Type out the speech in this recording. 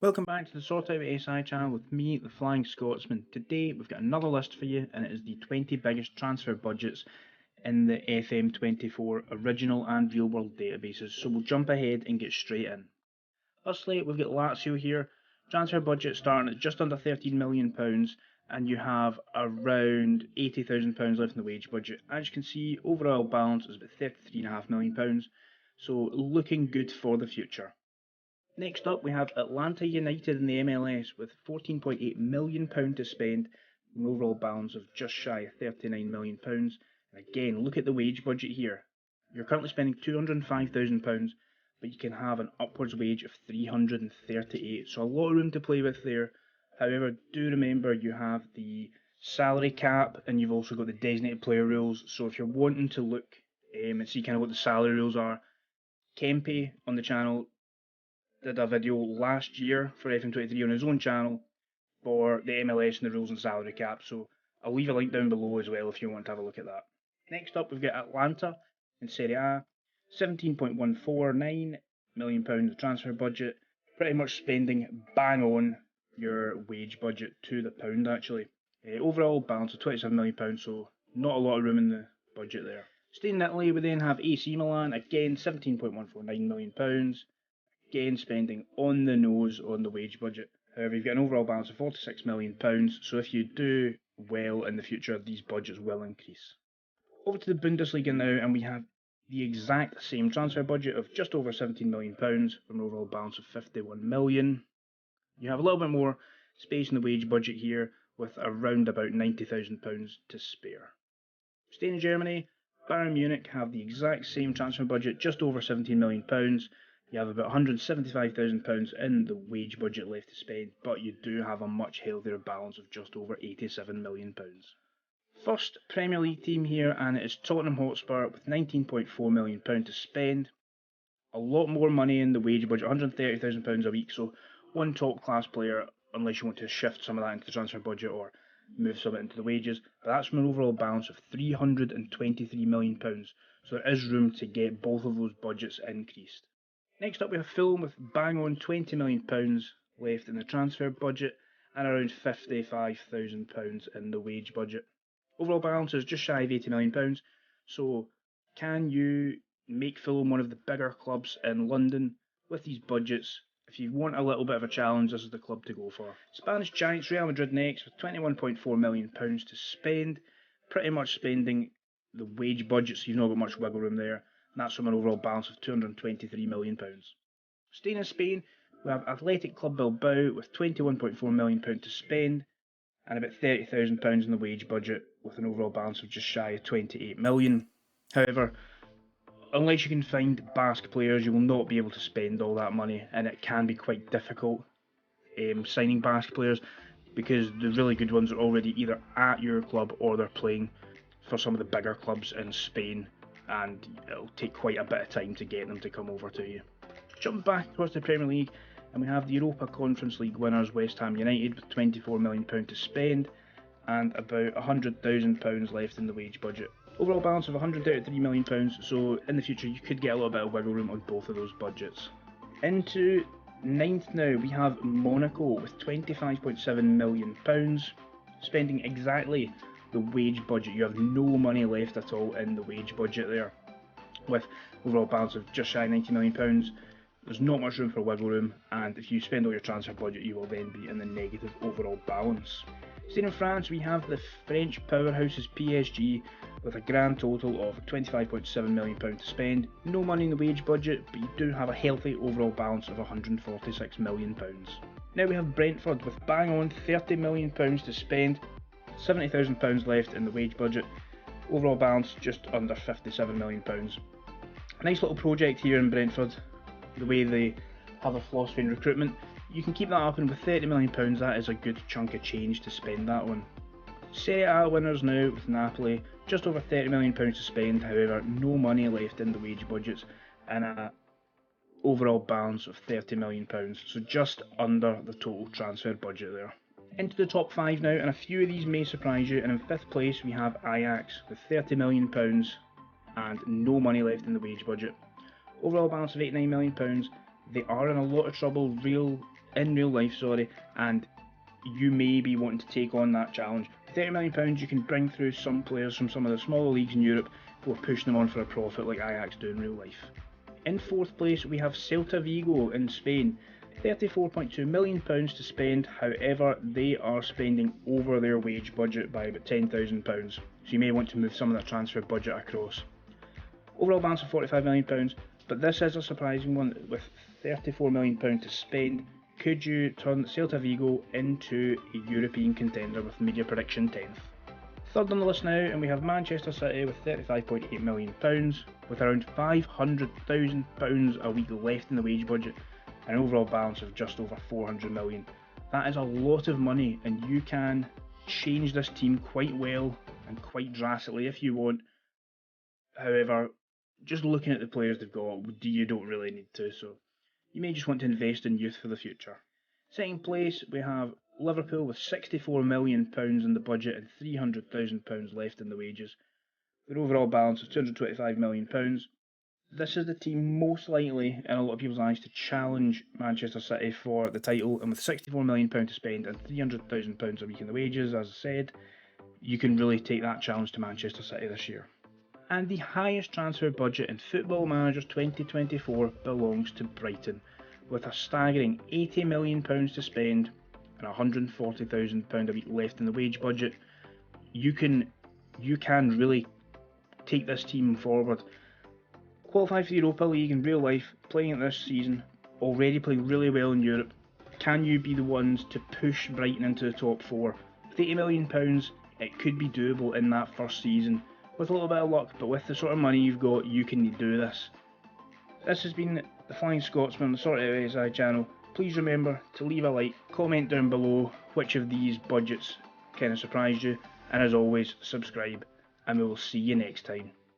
Welcome back to the Sort Out SI channel with me, the Flying Scotsman. Today we've got another list for you, and it is the 20 biggest transfer budgets in the FM24 original and real world databases. So we'll jump ahead and get straight in. Firstly, we've got Lazio here. Transfer budget starting at just under £13 million, and you have around £80,000 left in the wage budget. As you can see, overall balance is about £33.5 million, so looking good for the future. Next up, we have Atlanta United in the MLS with £14.8 million to spend, an overall balance of just shy of £39 million. And again, look at the wage budget here. You're currently spending £205,000, but you can have an upwards wage of £338, so a lot of room to play with there. However, do remember you have the salary cap and you've also got the designated player rules, so if you're wanting to look and see kind of what the salary rules are, Kempe on the channel did a video last year for FM23 on his own channel for the MLS and the rules and salary cap, so I'll leave a link down below as well if you want to have a look at that. Next up, we've got Atlanta in Serie A, £17.149 million of transfer budget, pretty much spending bang on your wage budget to the pound actually. Overall balance of £27 million, so not a lot of room in the budget there. Staying in Italy, we then have AC Milan, again £17.149 million, again spending on the nose on the wage budget. However, you've got an overall balance of £46 million, so if you do well in the future, these budgets will increase. Over to the Bundesliga now, and we have the exact same transfer budget of just over £17 million for an overall balance of £51 million. You have a little bit more space in the wage budget here, with around about £90,000 to spare. Staying in Germany, Bayern Munich have the exact same transfer budget, just over £17 million. You have about £175,000 in the wage budget left to spend, but you do have a much healthier balance of just over £87 million. First Premier League team here, and it is Tottenham Hotspur with £19.4 million to spend. A lot more money in the wage budget, £130,000 a week, so one top class player, unless you want to shift some of that into the transfer budget or move some of it into the wages, but that's from an overall balance of £323 million, so there is room to get both of those budgets increased. Next up, we have Fulham with bang on £20 million left in the transfer budget and around £55,000 in the wage budget. Overall balance is just shy of £80 million, so can you make Fulham one of the bigger clubs in London with these budgets? If you want a little bit of a challenge, this is the club to go for. Spanish Giants Real Madrid next with £21.4 million to spend, pretty much spending the wage budget, so you've not got much wiggle room there. And that's from an overall balance of £223 million. Staying in Spain, we have Athletic Club Bilbao with £21.4 million to spend and about £30,000 in the wage budget with an overall balance of just shy of £28 million. However, unless you can find Basque players, you will not be able to spend all that money, and it can be quite difficult signing Basque players because the really good ones are already either at your club or they're playing for some of the bigger clubs in Spain, and it'll take quite a bit of time to get them to come over to you. Jump back across the Premier League, and we have the Europa Conference League winners West Ham United with £24 million to spend and about £100,000 left in the wage budget. Overall balance of £133 million, so in the future you could get a little bit of wiggle room on both of those budgets. Into ninth now, we have Monaco with £25.7 million, spending exactly the wage budget. You have no money left at all in the wage budget there, with overall balance of just shy of £90 million. There's not much room for wiggle room, and if you spend all your transfer budget, you will then be in the negative overall balance. Staying in France, we have the French powerhouses PSG with a grand total of £25.7 million to spend. No money in the wage budget, but you do have a healthy overall balance of £146 million. Now we have Brentford with bang on £30 million to spend, £70,000 left in the wage budget. Overall balance just under £57 million. A nice little project here in Brentford, the way they have a philosophy in recruitment. You can keep that up, and with £30 million, that is a good chunk of change to spend that on. Serie A winners now with Napoli, just over £30 million to spend, however, no money left in the wage budgets, and an overall balance of £30 million, so just under the total transfer budget there. Into the top 5 now, and a few of these may surprise you, and in 5th place we have Ajax with £30 million and no money left in the wage budget. Overall balance of £89 million. They are in a lot of trouble. Real in real life, and you may be wanting to take on that challenge. For £30 million, you can bring through some players from some of the smaller leagues in Europe who are pushing them on for a profit like Ajax do in real life. In fourth place, we have Celta Vigo in Spain. £34.2 million to spend, however, they are spending over their wage budget by about £10,000, so you may want to move some of that transfer budget across. Overall balance of £45 million, but this is a surprising one with £34 million to spend. Could you turn Celta Vigo into a European contender with media prediction 10th? Third on the list now, and we have Manchester City with £35.8 million, with around £500,000 a week left in the wage budget, and an overall balance of just over £400 million. That is a lot of money, and you can change this team quite well and quite drastically if you want. However, just looking at the players they've got, you don't really need to, so you may just want to invest in youth for the future. Second place, we have Liverpool with £64 million in the budget and £300,000 left in the wages. Their overall balance is £225 million. This is the team most likely, in a lot of people's eyes, to challenge Manchester City for the title, and with £64 million to spend and £300,000 a week in the wages, as I said, you can really take that challenge to Manchester City this year. And the highest transfer budget in Football Manager 2024 belongs to Brighton, with a staggering £80 million to spend and £140,000 a week left in the wage budget. You can really take this team forward. Qualify for the Europa League in real life, playing it this season, already playing really well in Europe. Can you be the ones to push Brighton into the top four? With £80 million, it could be doable in that first season. With a little bit of luck, but with the sort of money you've got, you can do this. This has been the Flying Scotsman, the Sort It Out SI channel. Please remember to leave a like, comment down below which of these budgets kind of surprised you, and as always, subscribe, and we will see you next time.